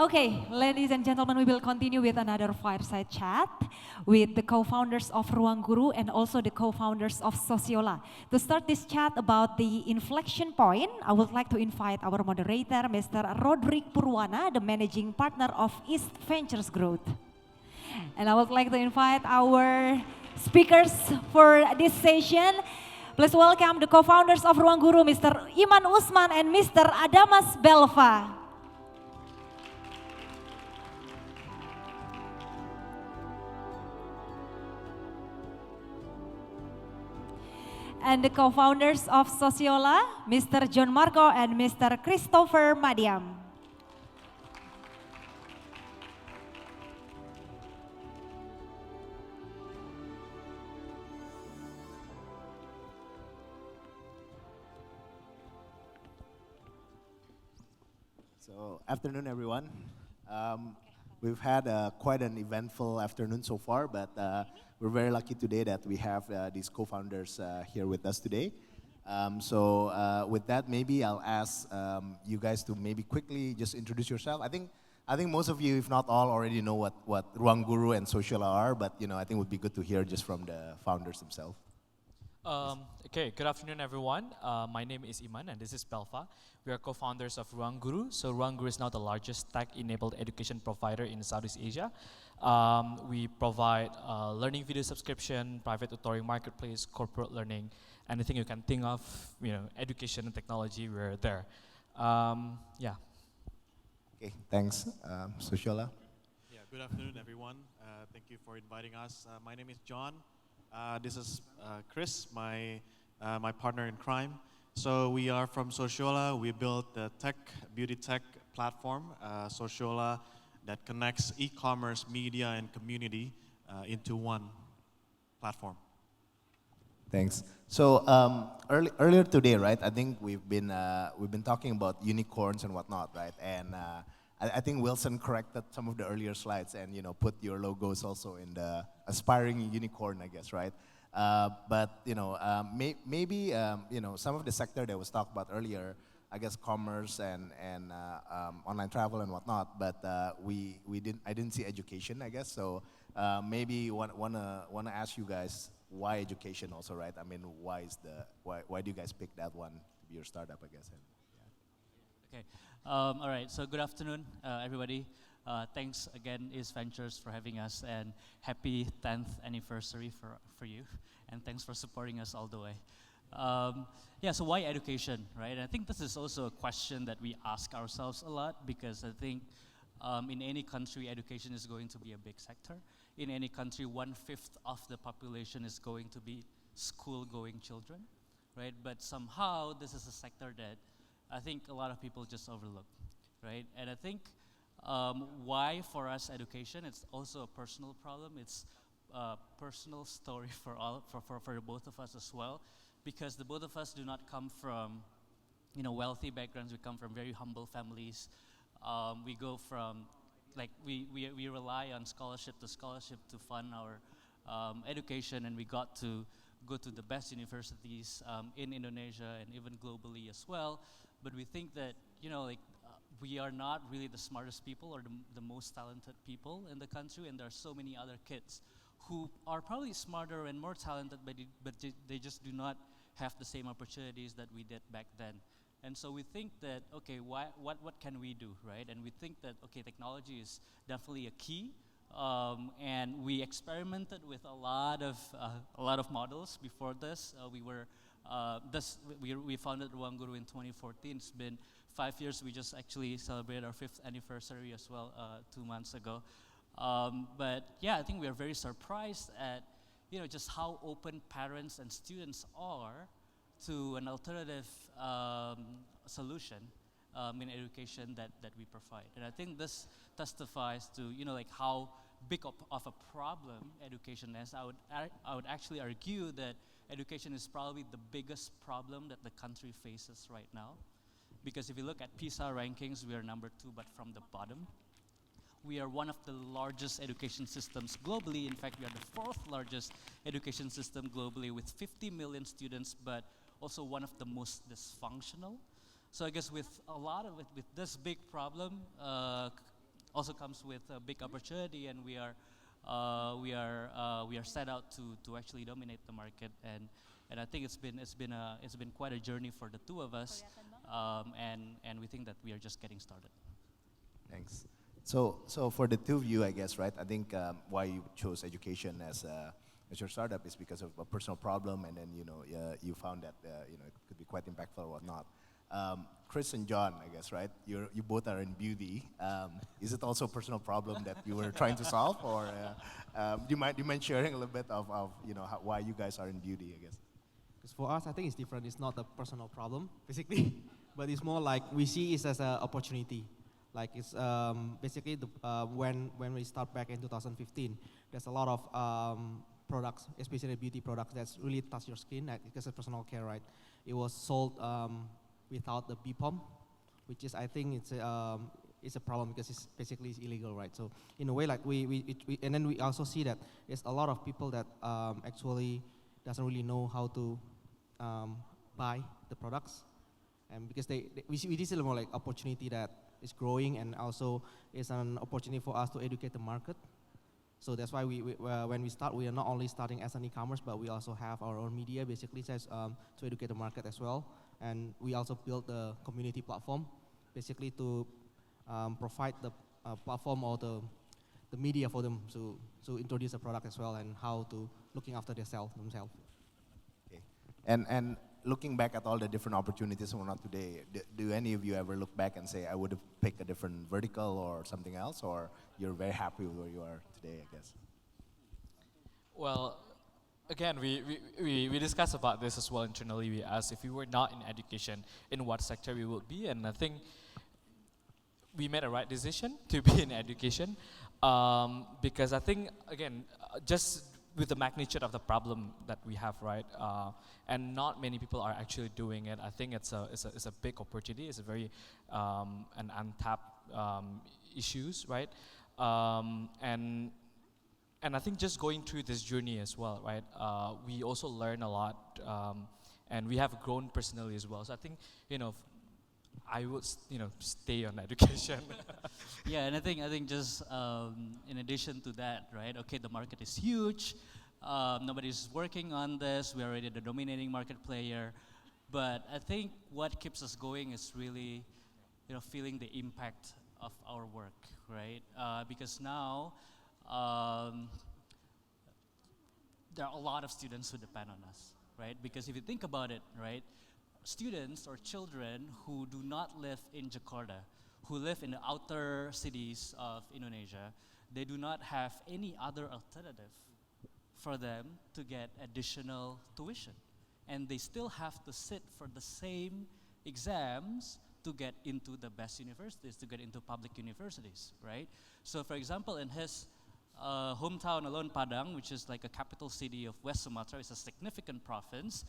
Okay, ladies and gentlemen, we will continue with another fireside chat with the co-founders of Ruangguru and also the co-founders of Sociolla. To start this chat about the inflection point, I would like to invite our moderator, Mr. Roderick Purwana, the managing partner of East Ventures Growth. And I would like to invite our speakers for this session. Please welcome the co-founders of Ruangguru, Mr. Iman Usman and Mr. Adamas Belva. And the co-founders of Sociolla, Mr. John Marco and Mr. Christopher Madiam. So, afternoon everyone. We've had quite an eventful afternoon so far, but we're very lucky today that we have these co-founders here with us today. With that, maybe I'll ask you guys to maybe quickly just introduce yourself. I think most of you, if not all, already know what Ruangguru and Sociolla are, but I think it would be good to hear just from the founders themselves. Okay, good afternoon everyone. My name is Iman and this is Belva. We are co-founders of Ruangguru. So Ruangguru is now the largest tech-enabled education provider in Southeast Asia. We provide learning video subscription, private tutoring marketplace, corporate learning, anything you can think of, education and technology, we're there. Yeah. Okay, thanks. Sociolla? Yeah, good afternoon everyone. Thank you for inviting us. My name is John. This is Chris, my partner in crime. So we are from Sociolla. We built the beauty tech platform, Sociolla, that connects e-commerce, media, and community into one platform. Thanks. So earlier today, right? I think we've been talking about unicorns and whatnot, right? And I think Wilson corrected some of the earlier slides and put your logos also in the aspiring unicorn, I guess, right? Maybe some of the sector that was talked about earlier, I guess commerce and online travel and whatnot, but I didn't see education, I guess. So maybe wanna ask you guys why education also, right? I mean, why do you guys pick that one to be your startup, I guess? And, yeah. Okay. All right. So good afternoon, everybody. Thanks again, East Ventures, for having us, and happy 10th anniversary for you, and thanks for supporting us all the way. Yeah, so why education, right? And I think this is also a question that we ask ourselves a lot, because I think in any country, education is going to be a big sector. In any country, 1/5 of the population is going to be school-going children, right? But somehow, this is a sector that I think a lot of people just overlook, right? And I think why for us education, it's also a personal problem. It's a personal story for the both of us as well, because the both of us do not come from wealthy backgrounds. We come from very humble families. We go from we rely on scholarship to fund our education, and we got to go to the best universities in Indonesia and even globally as well. But we think that we are not really the smartest people or the most talented people in the country, and there are so many other kids who are probably smarter and more talented, but they just do not have the same opportunities that we did back then. And so we think that, okay, what can we do, right? And we think that, okay, technology is definitely a key, and we experimented with a lot of models before this. We founded Ruangguru in 2014. It's been 5 years. We just actually celebrated our 5th anniversary as well 2 months ago. But yeah, I think we are very surprised at just how open parents and students are to an alternative solution in education that we provide. And I think this testifies to how big of a problem education is. I would actually argue that education is probably the biggest problem that the country faces right now. Because if you look at PISA rankings, we are number 2, but from the bottom. We are one of the largest education systems globally. In fact, we are the 4th largest education system globally with 50 million students, but also one of the most dysfunctional. So I guess with this big problem, also comes with a big opportunity, and we are set out to actually dominate the market, and I think it's been quite a journey for the two of us, and we think that we are just getting started. Thanks. So for the two of you, I guess, right? I think why you chose education as your startup is because of a personal problem, and then you found that it could be quite impactful or whatnot. Chris and John, I guess, right? You both are in beauty. Is it also a personal problem that you were trying to solve, or do you mind sharing a little bit of why you guys are in beauty, I guess? Because for us, I think it's different. It's not a personal problem, basically, but it's more like we see it as an opportunity. Like it's basically when we start back in 2015, there's a lot of products, especially beauty products, that's really touch your skin, like because of personal care, right? It was sold without the BPOM, which is, I think it's a problem because it's basically illegal, right? So in a way, like and then we also see that there's a lot of people that actually doesn't really know how to buy the products, and because we see this is more like opportunity that is growing, and also it's an opportunity for us to educate the market. So that's why when we start, we are not only starting as an e-commerce, but we also have our own media, basically says to educate the market as well. And we also built the community platform, basically to provide the platform or the media for them to introduce the product as well, and how to looking after themselves. Okay. And looking back at all the different opportunities we're not today, do any of you ever look back and say, I would have picked a different vertical or something else, or you're very happy with where you are today, I guess? Well, again, we discussed about this as well internally. We asked if we were not in education, in what sector we would be, and I think we made a right decision to be in education, because I think, again, just with the magnitude of the problem that we have, right, and not many people are actually doing it. I think it's a big opportunity. It's a very an untapped issues, right, and I think just going through this journey as well, right, we also learn a lot, and we have grown personally as well. So I think I would stay on education. Yeah, and I think just in addition to that, right? Okay, the market is huge. Nobody's working on this. We're already the dominating market player, but I think what keeps us going is really, feeling the impact of our work, right? Because now there are a lot of students who depend on us, right? Because if you think about it, right? Students or children who do not live in Jakarta, who live in the outer cities of Indonesia, they do not have any other alternative for them to get additional tuition. And they still have to sit for the same exams to get into the best universities, to get into public universities, right? So for example, in his hometown alone, Padang, which is like a capital city of West Sumatra, it's a significant province.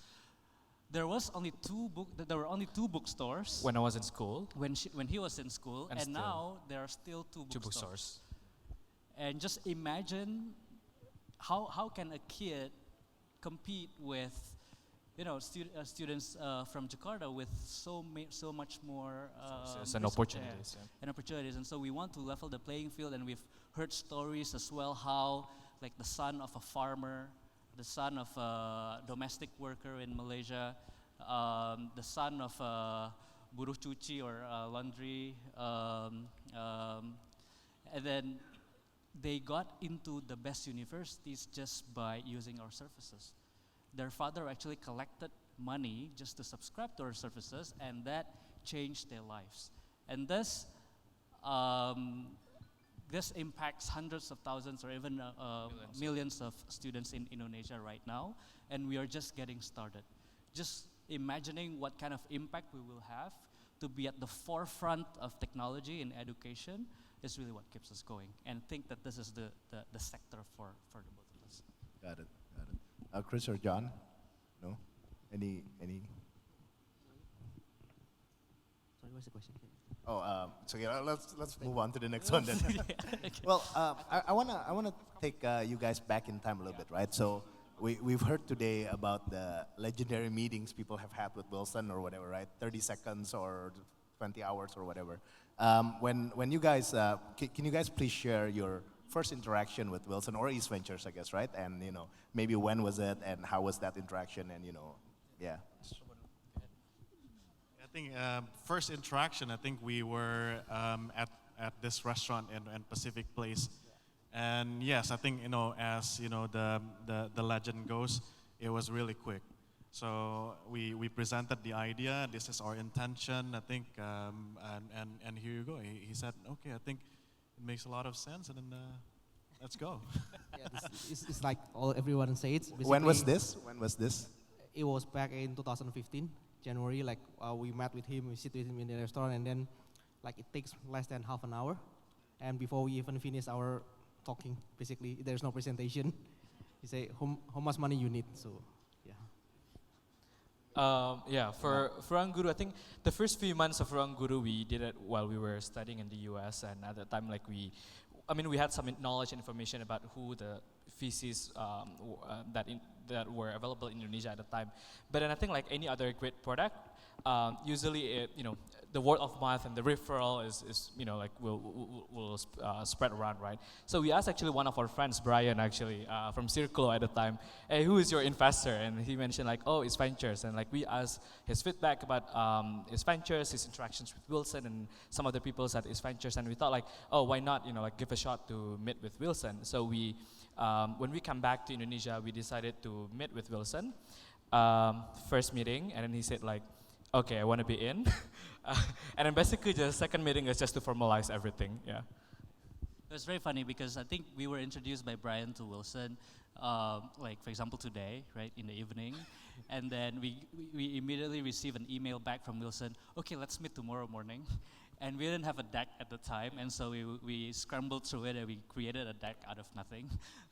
There were only two bookstores When I was in school. when he was in school, and still, now there are still two two bookstores. bookstores. And just imagine how can a kid compete with students from Jakarta with so much more Resources and opportunities. and opportunities. And so we want to level the playing field, and we've heard stories as well how like the son of a farmer, the son of a domestic worker in Malaysia, the son of a buruh cuci or laundry, and then they got into the best universities just by using our services. Their father actually collected money just to subscribe to our services, and that changed their lives. And this impacts hundreds of thousands or even millions of students in Indonesia right now, and we are just getting started. Just imagining what kind of impact we will have to be at the forefront of technology in education is really what keeps us going, and think that this is the sector for the both of us. Got it. Chris or John? No? Any? Sorry, what's the question? So yeah, let's move on to the next one then. Well, I wanna take you guys back in time a little bit, right? So we've heard today about the legendary meetings people have had with Wilson or whatever, right? 30 seconds or 20 hours or whatever. When you guys, can you guys please share your first interaction with Wilson or East Ventures, I guess, right? And maybe when was it and how was that interaction and yeah. I think first interaction, I think we were at this restaurant in Pacific Place. And yes, I think, as the legend goes, it was really quick. So we presented the idea, this is our intention, I think, and here you go. He said, okay, I think it makes a lot of sense, and then let's go. Yeah, it's like everyone says. When was this? It was back in 2015, January. Like we met with him, we sit with him in the restaurant, and then like it takes less than half an hour, and before we even finish our talking, basically there's no presentation. He say how much money you need. So yeah. For Ruangguru, I think the first few months of Ruangguru, we did it while we were studying in the US, and at that time, like we had some knowledge and information about who the feces that were available in Indonesia at the time. But then I think like any other great product, usually the word of mouth and the referral is will spread around, right? So we asked actually one of our friends, Brian, actually from Circle at the time, hey, who is your investor? And he mentioned like, oh, it's Ventures, and like we asked his feedback about his Ventures, his interactions with Wilson and some other people at his Ventures, and we thought like, oh, why not give a shot to meet with Wilson? So we when we come back to Indonesia, we decided to meet with Wilson. First meeting, and then he said like, okay, I want to be in. And then basically the second meeting is just to formalize everything, yeah. It was very funny because I think we were introduced by Brian to Wilson, like for example today, right, in the evening. And then we immediately received an email back from Wilson, okay, let's meet tomorrow morning. And we didn't have a deck at the time, and so we scrambled through it and we created a deck out of nothing.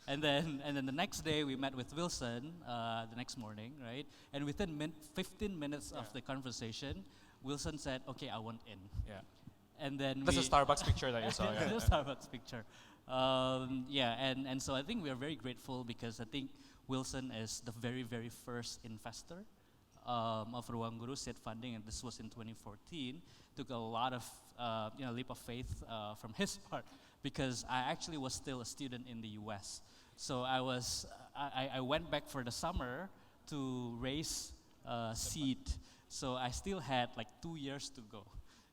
And then the next day we met with Wilson, the next morning, right? And within 15 minutes of the conversation, Wilson said, okay, I want in. Yeah. And then that's a Starbucks picture that you saw. Yeah. The Starbucks picture. And so I think we are very grateful because I think Wilson is the very, very first investor of Ruangguru seed funding, and this was in 2014. Took a lot of leap of faith from his part because I actually was still a student in the US. So I went back for the summer to raise seed. So I still had like 2 years to go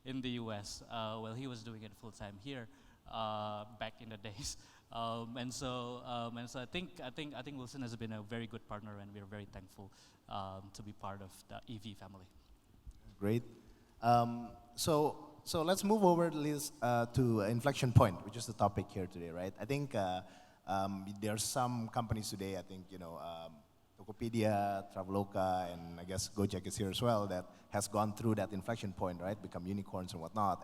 in the US while he was doing it full time here back in the days. And so I think Wilson has been a very good partner, and we are very thankful to be part of the EV family. Great. So let's move over, Liz, to Inflection Point, which is the topic here today, right? I think there are some companies today, I think, Tokopedia, Traveloka, and I guess Gojek is here as well, that has gone through that inflection point, right? Become unicorns and whatnot.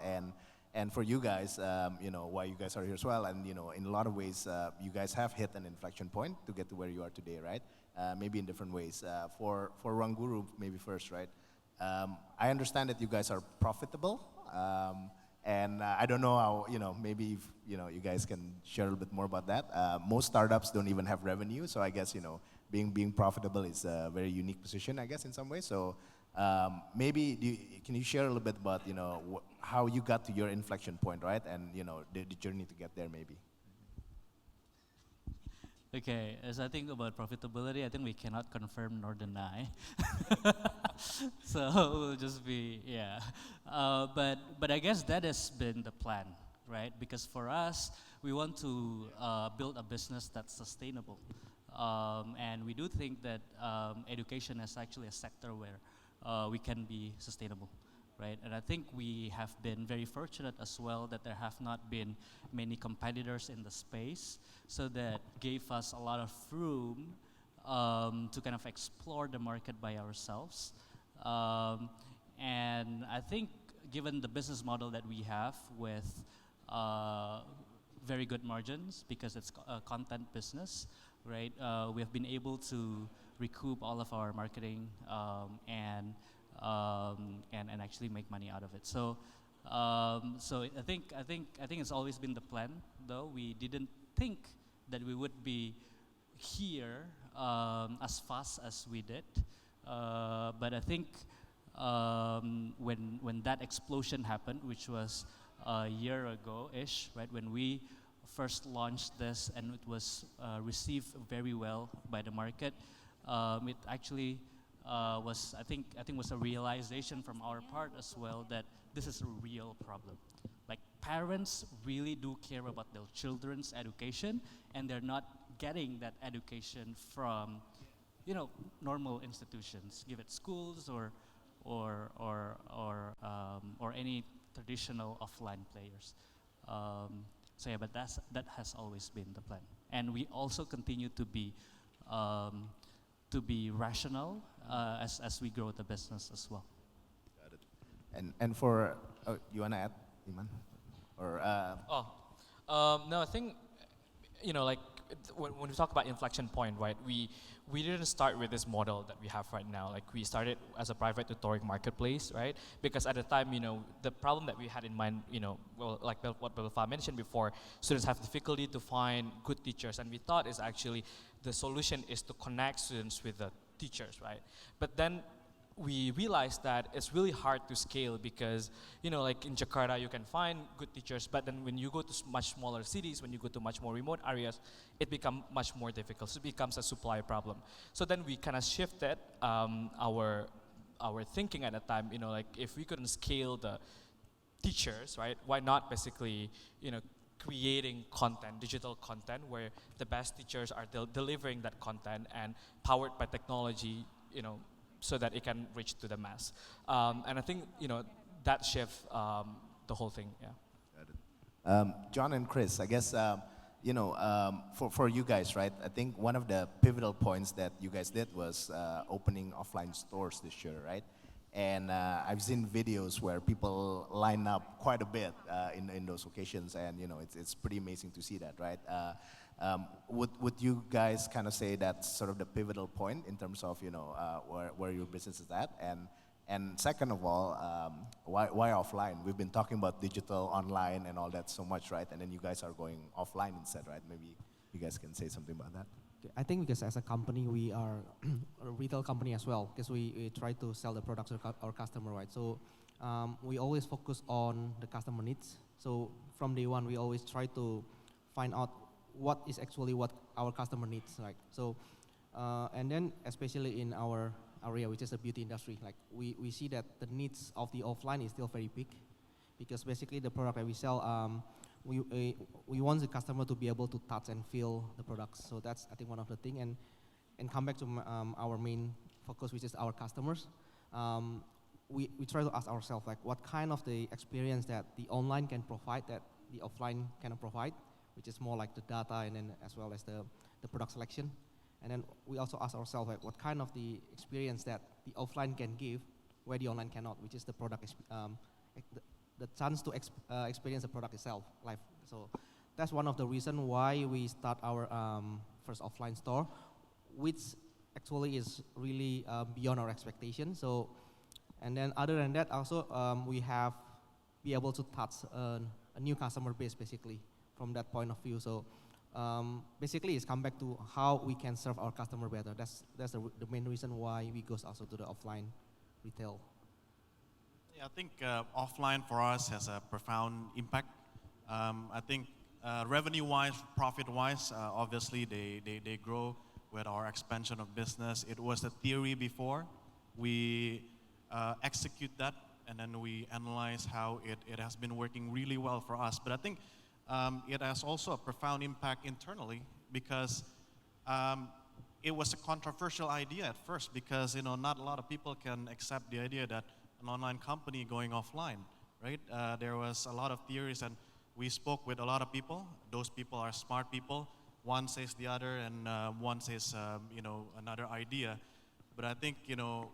And for you guys, why you guys are here as well, and in a lot of ways, you guys have hit an inflection point to get to where you are today, right? Maybe in different ways. For Ruangguru, maybe first, right? I understand that you guys are profitable, and I don't know how, maybe if, you guys can share a little bit more about that. Most startups don't even have revenue, so I guess, being profitable is a very unique position, I guess, in some ways. So maybe can you share a little bit about, how you got to your inflection point, right? And, the journey to get there, maybe. Okay, as I think about profitability, I think we cannot confirm nor deny. So we'll just be, yeah. But I guess that has been the plan, right? Because for us, we want to build a business that's sustainable. And we do think that education is actually a sector where we can be sustainable, right? And I think we have been very fortunate as well that there have not been many competitors in the space, so that gave us a lot of room to kind of explore the market by ourselves. And I think given the business model that we have with very good margins, because it's a content business, right? We have been able to recoup all of our marketing and actually make money out of it. So I think it's always been the plan. Though we didn't think that we would be here as fast as we did, but I think when that explosion happened, which was a year ago-ish, right? When we first launched this and it was received very well by the market, it actually was, I think was a realization from our part as well that this is a real problem. Like parents really do care about their children's education, and they're not getting that education from, normal institutions, give it schools or any traditional offline players. So yeah, but that has always been the plan, and we also continue to be rational as we grow the business as well. Got it. And for you wanna add, Iman, or No, I think like when we talk about inflection point, right? We didn't start with this model that we have right now. Like we started as a private tutoring marketplace, right? Because at the time, the problem that we had in mind, well, like what Belva mentioned before, students have difficulty to find good teachers, and we thought is actually the solution is to connect students with the teachers, right? But then we realized that it's really hard to scale because, like in Jakarta, you can find good teachers, but then when you go to much smaller cities, when you go to much more remote areas, it becomes much more difficult. So it becomes a supply problem. So then we kind of shifted our thinking at the time, like if we couldn't scale the teachers, right, why not basically, creating content, digital content, where the best teachers are delivering that content and powered by technology, so that it can reach to the mass. And I think, that shift, the whole thing, yeah. Got it. John and Chris, I guess, for you guys, right? I think one of the pivotal points that you guys did was opening offline stores this year, right? And I've seen videos where people line up quite a bit in those occasions, and it's pretty amazing to see that, right? Would you guys kind of say that's sort of the pivotal point in terms of where your business is at? And second of all, why offline? We've been talking about digital, online, and all that so much, right? And then you guys are going offline instead, right? Maybe you guys can say something about that. Okay, I think because as a company, we are a retail company as well, because we try to sell the products to our customer, right? So we always focus on the customer needs. So from day one, we always try to find out what is actually what our customer needs, right? So, and then especially in our area, which is the beauty industry, like we see that the needs of the offline is still very big, because basically the product that we sell, we want the customer to be able to touch and feel the products. So that's, I think, one of the things. And come back to our main focus, which is our customers. We try to ask ourselves, like, what kind of the experience that the online can provide that the offline cannot provide, which is more like the data and then as well as the product selection. And then we also ask ourselves, like, what kind of the experience that the offline can give where the online cannot, which is the product, the chance to experience the product itself live. So that's one of the reasons why we start our first offline store, which actually is really beyond our expectation. So, and then other than that, also we have be able to touch a new customer base basically from that point of view. So basically, it's come back to how we can serve our customer better. That's the main reason why we goes also to the offline retail. Yeah, I think offline for us has a profound impact. I think revenue-wise, profit-wise, obviously they grow with our expansion of business. It was a theory before. We execute that, and then we analyze how it has been working really well for us. But I think it has also a profound impact internally, because it was a controversial idea at first, because not a lot of people can accept the idea that an online company going offline, right? There was a lot of theories, and we spoke with a lot of people. Those people are smart people. One says the other, and one says another idea. But I think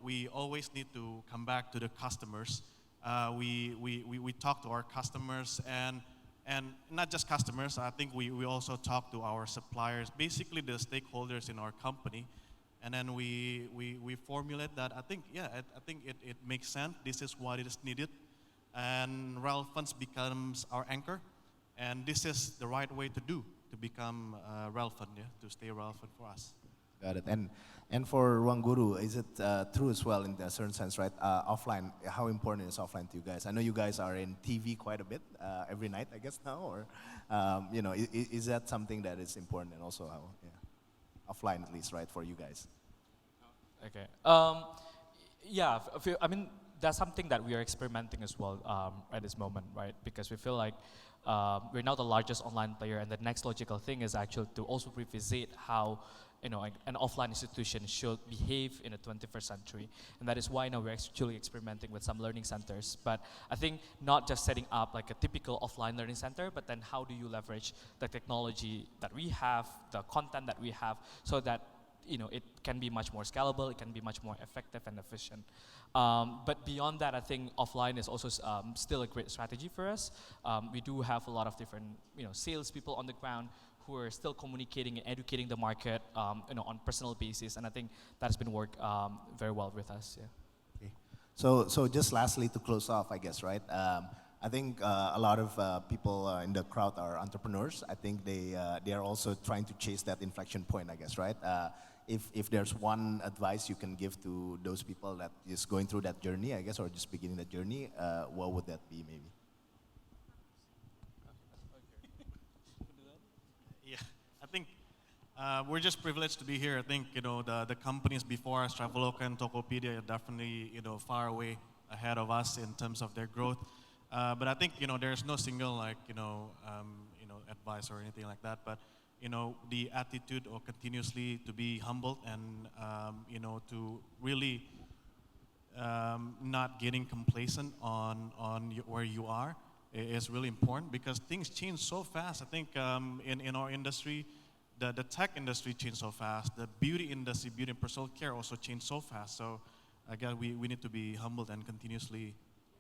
we always need to come back to the customers. We talk to our customers, and not just customers. I think we also talk to our suppliers, basically the stakeholders in our company. And then we formulate that. I think it makes sense. This is what is needed, and relevance becomes our anchor. And this is the right way to become relevant, yeah, to stay relevant for us. Got it. And for Ruangguru, is it true as well in a certain sense, right? Offline, how important is offline to you guys? I know you guys are in TV quite a bit every night, I guess now, or you know, is that something that is important and also how, yeah, offline at least, right, for you guys? Okay. Yeah, I mean, that's something that we are experimenting as well at this moment, right? Because we feel like we're now the largest online player, and the next logical thing is actually to also revisit how, you know, an offline institution should behave in the 21st century. And that is why now we're actually experimenting with some learning centers. But I think not just setting up like a typical offline learning center, but then how do you leverage the technology that we have, the content that we have, so that, you know, it can be much more scalable, it can be much more effective and efficient. But beyond that, I think offline is also still a great strategy for us. We do have a lot of different, you know, salespeople on the ground who are still communicating and educating the market, you know, on personal basis, and I think that has been worked very well with us. Yeah. Okay. So just lastly to close off, I guess, right? I think a lot of people in the crowd are entrepreneurs. I think they are also trying to chase that inflection point, I guess, right? If there's one advice you can give to those people that is going through that journey, I guess, or just beginning that journey, what would that be, maybe? Yeah, I think we're just privileged to be here. I think, you know, the companies before us, Traveloka and Tokopedia, are definitely, you know, far away ahead of us in terms of their growth. But I think, you know, there's no single like, you know, advice or anything like that. But, you know, the attitude or continuously to be humbled and, you know, to really not getting complacent on where you are is really important, because things change so fast. I think in our industry, the tech industry changed so fast. The beauty industry, beauty and personal care also changed so fast. So again, we need to be humbled and continuously,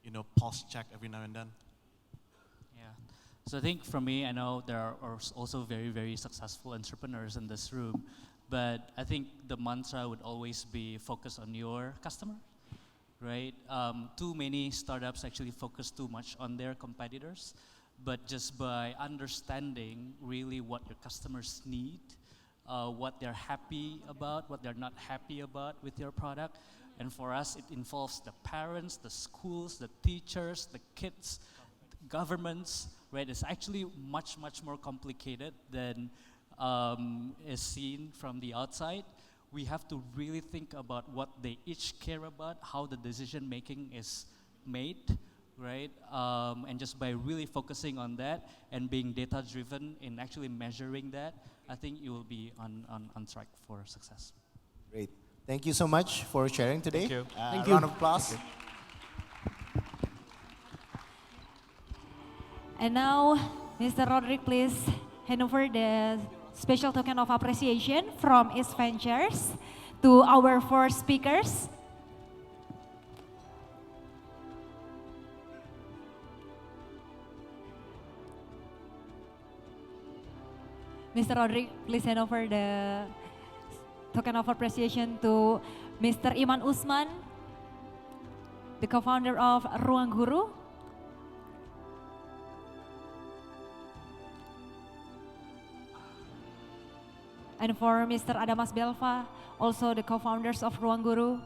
you know, pulse check every now and then. Yeah. So I think for me, I know there are also very, very successful entrepreneurs in this room, but I think the mantra would always be focus on your customer, right? Too many startups actually focus too much on their competitors, but just by understanding really what your customers need, what they're happy about, what they're not happy about with your product. And for us, it involves the parents, the schools, the teachers, the kids, the governments, right? It's actually much, much more complicated than is seen from the outside. We have to really think about what they each care about, how the decision making is made, right? And just by really focusing on that and being data driven in actually measuring that, I think you will be on track for success. Great. Thank you so much for sharing today. Thank you. Thank you. Round of applause. And now, Mr. Roderick, please hand over the special token of appreciation from East Ventures to our four speakers. Mr. Roderick, please hand over the token of appreciation to Mr. Iman Usman, the co-founder of Ruangguru. And for Mr. Adamas Belva, also the co-founders of Ruangguru.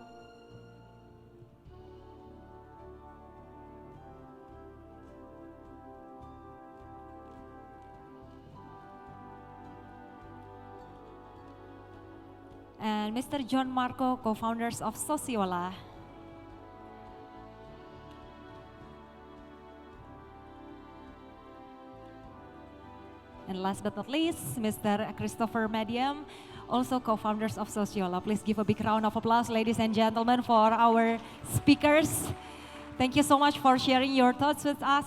And Mr. John Marco, co-founders of Sociolla. And last but not least, Mr. Christopher Madiam, also co-founders of Sociolla. Please give a big round of applause, ladies and gentlemen, for our speakers. Thank you so much for sharing your thoughts with us.